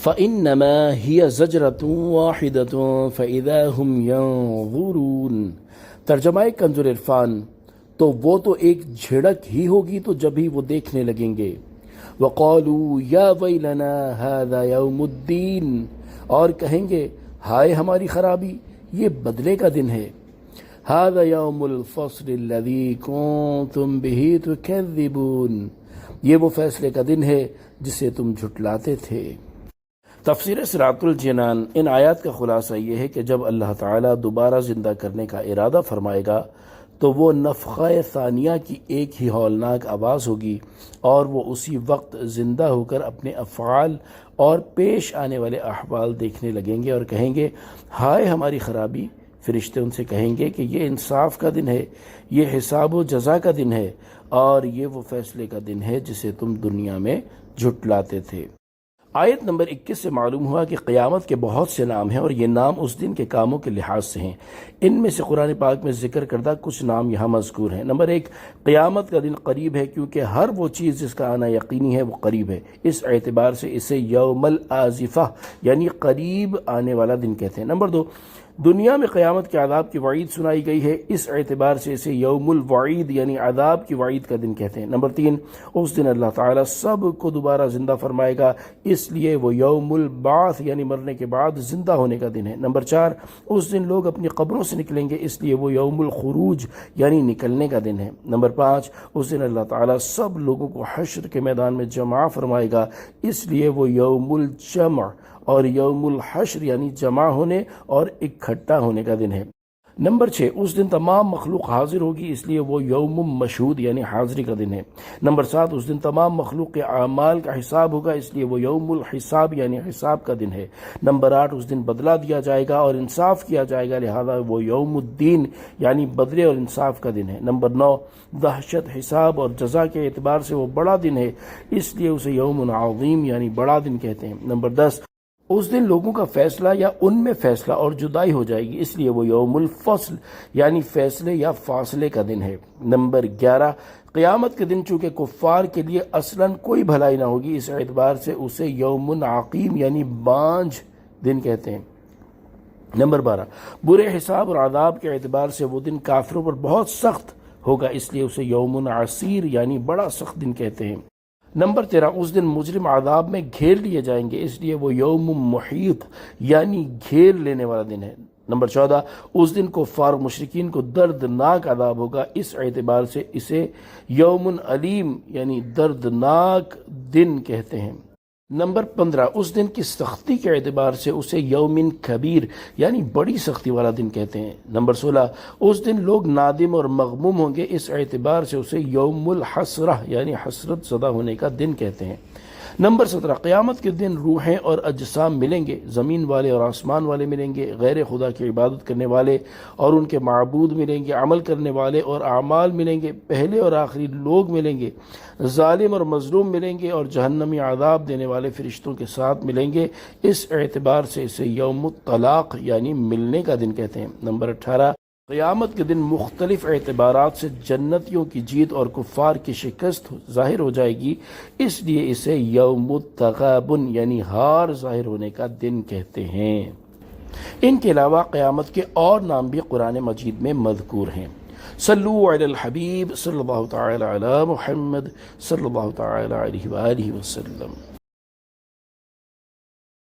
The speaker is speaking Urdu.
فإنما هي زجرة واحدة فإذا هم ينظرون۔ ترجمہ کنز عرفان، تو وہ تو ایک جھڑک ہی ہوگی تو جب ہی وہ دیکھنے لگیں گے۔ وقالوا یا ویلنا هذا یوم الدین، اور کہیں گے ہائے ہماری خرابی، یہ بدلے کا دن ہے۔ هذا یوم الفصل الذی کنتم به تکذبون، یہ وہ فیصلے کا دن ہے جسے تم جھٹلاتے تھے۔ تفسیر صراط الجنان۔ ان آیات کا خلاصہ یہ ہے کہ جب اللہ تعالیٰ دوبارہ زندہ کرنے کا ارادہ فرمائے گا تو وہ نفخہ ثانیہ کی ایک ہی ہولناک آواز ہوگی اور وہ اسی وقت زندہ ہو کر اپنے افعال اور پیش آنے والے احوال دیکھنے لگیں گے اور کہیں گے ہائے ہماری خرابی۔ فرشتے ان سے کہیں گے کہ یہ انصاف کا دن ہے، یہ حساب و جزا کا دن ہے، اور یہ وہ فیصلے کا دن ہے جسے تم دنیا میں جھٹلاتے تھے۔ آیت نمبر 21 سے معلوم ہوا کہ قیامت کے بہت سے نام ہیں اور یہ نام اس دن کے کاموں کے لحاظ سے ہیں۔ ان میں سے قرآن پاک میں ذکر کردہ کچھ نام یہاں مذکور ہیں۔ نمبر 1، قیامت کا دن قریب ہے کیونکہ ہر وہ چیز جس کا آنا یقینی ہے وہ قریب ہے، اس اعتبار سے اسے یوم الآزفہ یعنی قریب آنے والا دن کہتے ہیں۔ نمبر 2، دنیا میں قیامت کے عذاب کی وعید سنائی گئی ہے، اس اعتبار سے اسے یوم الوعید یعنی عذاب کی وعید کا دن کہتے ہیں۔ نمبر 3، اس دن اللہ تعالیٰ سب کو دوبارہ زندہ فرمائے گا، اس لیے وہ یوم البعث یعنی مرنے کے بعد زندہ ہونے کا دن ہے۔ نمبر 4، اس دن لوگ اپنی قبروں سے نکلیں گے، اس لیے وہ یوم الخروج یعنی نکلنے کا دن ہے۔ نمبر 5، اس دن اللہ تعالیٰ سب لوگوں کو حشر کے میدان میں جمع فرمائے گا، اس لیے وہ یوم الجمع اور یوم الحشر یعنی جمع ہونے اور اکٹھا ہونے کا دن ہے۔ نمبر 6، اس دن تمام مخلوق حاضر ہوگی، اس لیے وہ یوم مشہود یعنی حاضری کا دن ہے۔ نمبر 7، اس دن تمام مخلوق کے اعمال کا حساب ہوگا، اس لیے وہ یوم الحساب یعنی حساب کا دن ہے۔ نمبر 8، اس دن بدلہ دیا جائے گا اور انصاف کیا جائے گا، لہذا وہ یوم الدین یعنی بدلے اور انصاف کا دن ہے۔ نمبر 9، دہشت حساب اور جزا کے اعتبار سے وہ بڑا دن ہے، اس لیے اسے یوم عظیم یعنی بڑا دن کہتے ہیں۔ نمبر 10، اس دن لوگوں کا فیصلہ یا ان میں فیصلہ اور جدائی ہو جائے گی، اس لیے وہ یوم الفصل یعنی فیصلے یا فاصلے کا دن ہے۔ نمبر 11، قیامت کے دن چونکہ کفار کے لیے اصلاً کوئی بھلائی نہ ہوگی، اس اعتبار سے اسے یوم عقیم یعنی بانجھ دن کہتے ہیں۔ نمبر 12، برے حساب اور عذاب کے اعتبار سے وہ دن کافروں پر بہت سخت ہوگا، اس لیے اسے یوم عسیر یعنی بڑا سخت دن کہتے ہیں۔ نمبر 13، اس دن مجرم عذاب میں گھیر لیے جائیں گے، اس لیے وہ یوم محیط یعنی گھیر لینے والا دن ہے۔ نمبر 14، اس دن کفار و مشرکین کو دردناک عذاب ہوگا، اس اعتبار سے اسے یوم علیم یعنی دردناک دن کہتے ہیں۔ نمبر 15، اس دن کی سختی کے اعتبار سے اسے یوم کبیر یعنی بڑی سختی والا دن کہتے ہیں۔ نمبر 16، اس دن لوگ نادم اور مغموم ہوں گے، اس اعتبار سے اسے یوم الحسرہ یعنی حسرت زدہ ہونے کا دن کہتے ہیں۔ نمبر 17، قیامت کے دن روحیں اور اجسام ملیں گے، زمین والے اور آسمان والے ملیں گے، غیر خدا کی عبادت کرنے والے اور ان کے معبود ملیں گے، عمل کرنے والے اور اعمال ملیں گے، پہلے اور آخری لوگ ملیں گے، ظالم اور مظلوم ملیں گے، اور جہنمی عذاب دینے والے فرشتوں کے ساتھ ملیں گے، اس اعتبار سے اسے یوم الطلاق یعنی ملنے کا دن کہتے ہیں۔ نمبر 18، قیامت کے دن مختلف اعتبارات سے جنتیوں کی جیت اور کفار کی شکست ظاہر ہو جائے گی، اس لیے اسے یوم التغابن یعنی ہار ظاہر ہونے کا دن کہتے ہیں۔ ان کے علاوہ قیامت کے اور نام بھی قرآن مجید میں مذکور ہیں۔ صلو علی الحبیب صلی اللہ تعالی علی محمد صلی اللہ تعالی علیہ وآلہ وسلم۔